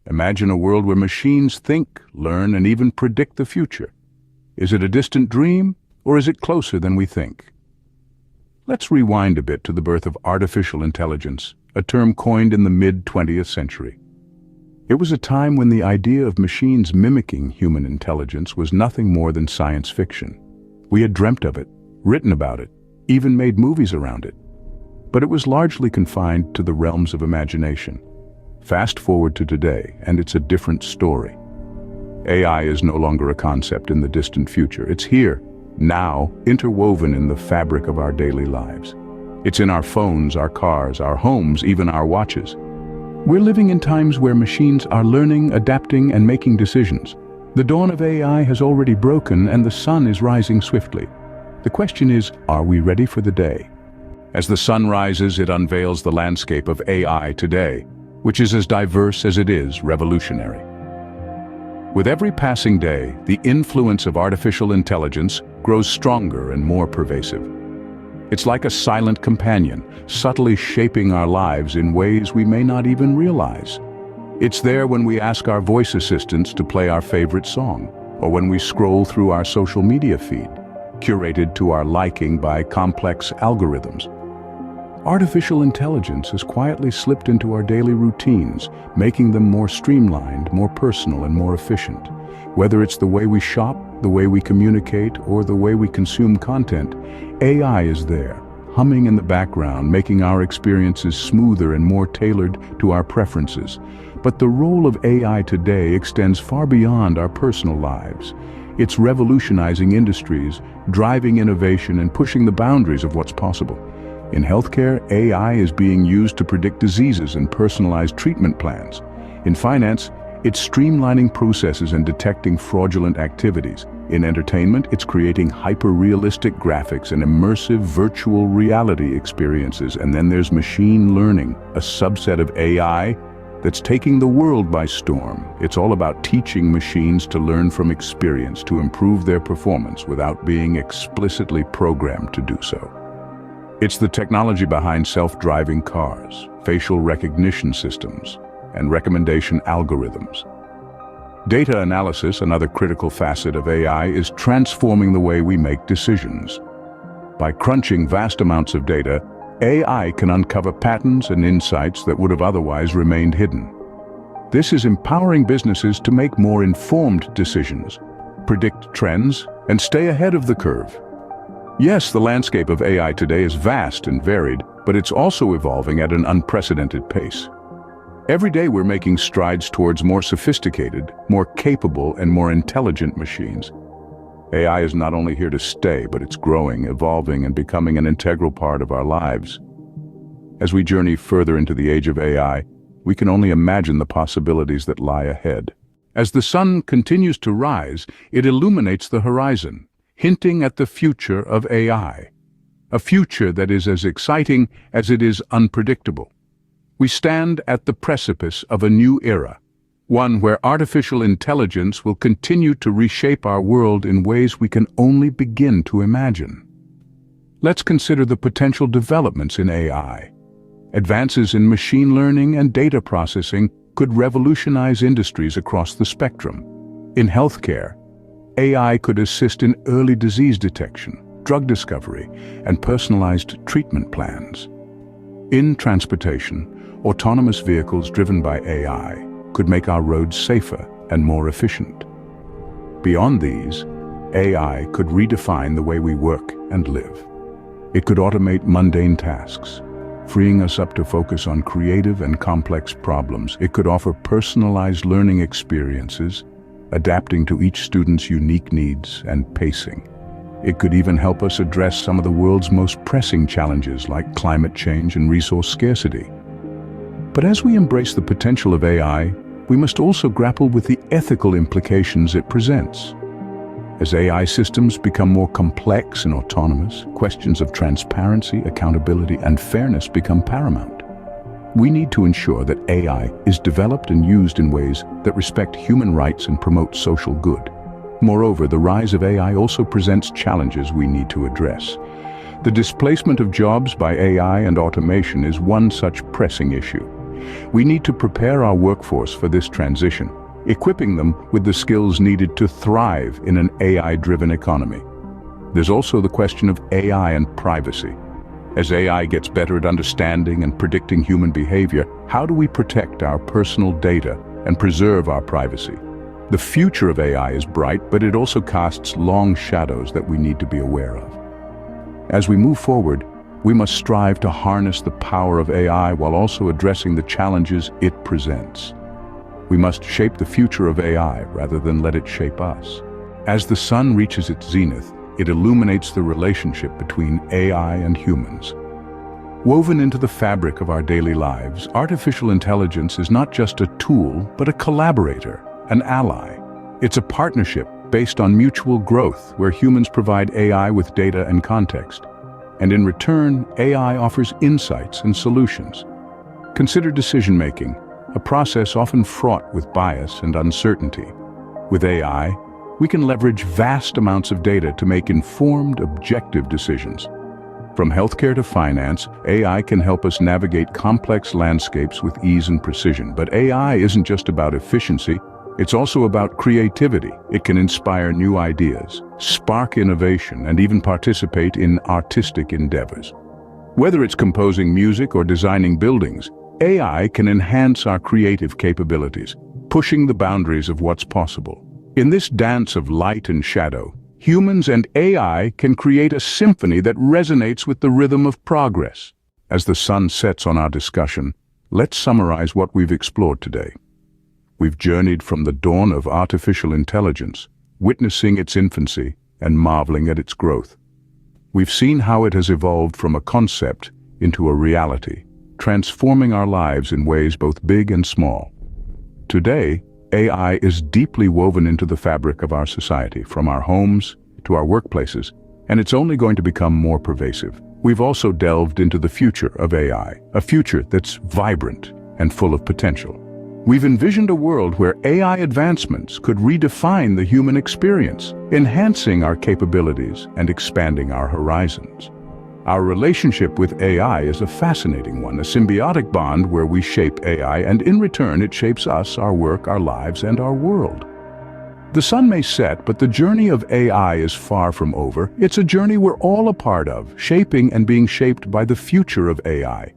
Imagine a world where machines think, learn, and even predict the future. Is it a distant dream, or is it closer than we think? Let's rewind a bit to the birth of artificial intelligence, a term coined in the mid-20th century. It was a time when the idea of machines mimicking human intelligence was nothing more than science fiction. We had dreamt of it, written about it, even made movies around it. But it was largely confined to the realms of imagination. Fast forward to today, and it's a different story. AI is no longer a concept in the distant future. It's here, now, interwoven in the fabric of our daily lives. It's in our phones, our cars, our homes, even our watches. We're living in times where machines are learning, adapting, and making decisions. The dawn of AI has already broken, and the sun is rising swiftly. The question is, are we ready for the day? As the sun rises, it unveils the landscape of AI today, which is as diverse as it is revolutionary. With every passing day, the influence of artificial intelligence grows stronger and more pervasive. It's like a silent companion, subtly shaping our lives in ways we may not even realize. It's there when we ask our voice assistants to play our favorite song, or when we scroll through our social media feed, curated to our liking by complex algorithms. Artificial intelligence has quietly slipped into our daily routines, making them more streamlined, more personal, and more efficient. Whether it's the way we shop, the way we communicate, or the way we consume content, AI is there, humming in the background, making our experiences smoother and more tailored to our preferences. But the role of AI today extends far beyond our personal lives. It's revolutionizing industries, driving innovation, and pushing the boundaries of what's possible. In healthcare, AI is being used to predict diseases and personalize treatment plans. In finance, it's streamlining processes and detecting fraudulent activities. In entertainment, it's creating hyper-realistic graphics and immersive virtual reality experiences. And then there's machine learning, a subset of AI that's taking the world by storm. It's all about teaching machines to learn from experience, to improve their performance without being explicitly programmed to do so. It's the technology behind self-driving cars, facial recognition systems, and recommendation algorithms. Data analysis, another critical facet of AI, is transforming the way we make decisions. By crunching vast amounts of data, AI can uncover patterns and insights that would have otherwise remained hidden. This is empowering businesses to make more informed decisions, predict trends, and stay ahead of the curve. Yes, the landscape of AI today is vast and varied, but it's also evolving at an unprecedented pace. Every day we're making strides towards more sophisticated, more capable, and more intelligent machines. AI is not only here to stay, but it's growing, evolving, and becoming an integral part of our lives. As we journey further into the age of AI, we can only imagine the possibilities that lie ahead. As the sun continues to rise, it illuminates the horizon, hinting at the future of AI, a future that is as exciting as it is unpredictable. We stand at the precipice of a new era, one where artificial intelligence will continue to reshape our world in ways we can only begin to imagine. Let's consider the potential developments in AI. Advances in machine learning and data processing could revolutionize industries across the spectrum. In healthcare, AI could assist in early disease detection, drug discovery, and personalized treatment plans. In transportation, autonomous vehicles driven by AI could make our roads safer and more efficient. Beyond these, AI could redefine the way we work and live. It could automate mundane tasks, freeing us up to focus on creative and complex problems. It could offer personalized learning experiences, adapting to each student's unique needs and pacing. It could even help us address some of the world's most pressing challenges like climate change and resource scarcity. But as we embrace the potential of AI, we must also grapple with the ethical implications it presents. As AI systems become more complex and autonomous, questions of transparency, accountability, and fairness become paramount. We need to ensure that AI is developed and used in ways that respect human rights and promote social good. Moreover, the rise of AI also presents challenges we need to address. The displacement of jobs by AI and automation is one such pressing issue. We need to prepare our workforce for this transition, equipping them with the skills needed to thrive in an AI-driven economy. There's also the question of AI and privacy. As AI gets better at understanding and predicting human behavior, how do we protect our personal data and preserve our privacy? The future of AI is bright, but it also casts long shadows that we need to be aware of. As we move forward, we must strive to harness the power of AI while also addressing the challenges it presents. We must shape the future of AI rather than let it shape us. As the sun reaches its zenith, it illuminates the relationship between AI and humans. Woven into the fabric of our daily lives, artificial intelligence is not just a tool, but a collaborator, an ally. It's a partnership based on mutual growth, where humans provide AI with data and context. And in return, AI offers insights and solutions. Consider decision-making, a process often fraught with bias and uncertainty. With AI, we can leverage vast amounts of data to make informed, objective decisions. From healthcare to finance, AI can help us navigate complex landscapes with ease and precision. But AI isn't just about efficiency, it's also about creativity. It can inspire new ideas, spark innovation, and even participate in artistic endeavors. Whether it's composing music or designing buildings, AI can enhance our creative capabilities, pushing the boundaries of what's possible. In this dance of light and shadow, humans and AI can create a symphony that resonates with the rhythm of progress. As the sun sets on our discussion, let's summarize what we've explored today. We've journeyed from the dawn of artificial intelligence, witnessing its infancy and marveling at its growth. We've seen how it has evolved from a concept into a reality, transforming our lives in ways both big and small. Today, AI is deeply woven into the fabric of our society, from our homes to our workplaces, and it's only going to become more pervasive. We've also delved into the future of AI, a future that's vibrant and full of potential. We've envisioned a world where AI advancements could redefine the human experience, enhancing our capabilities and expanding our horizons. Our relationship with AI is a fascinating one, a symbiotic bond where we shape AI, and in return it shapes us, our work, our lives, and our world. The sun may set, but the journey of AI is far from over. It's a journey we're all a part of, shaping and being shaped by the future of AI.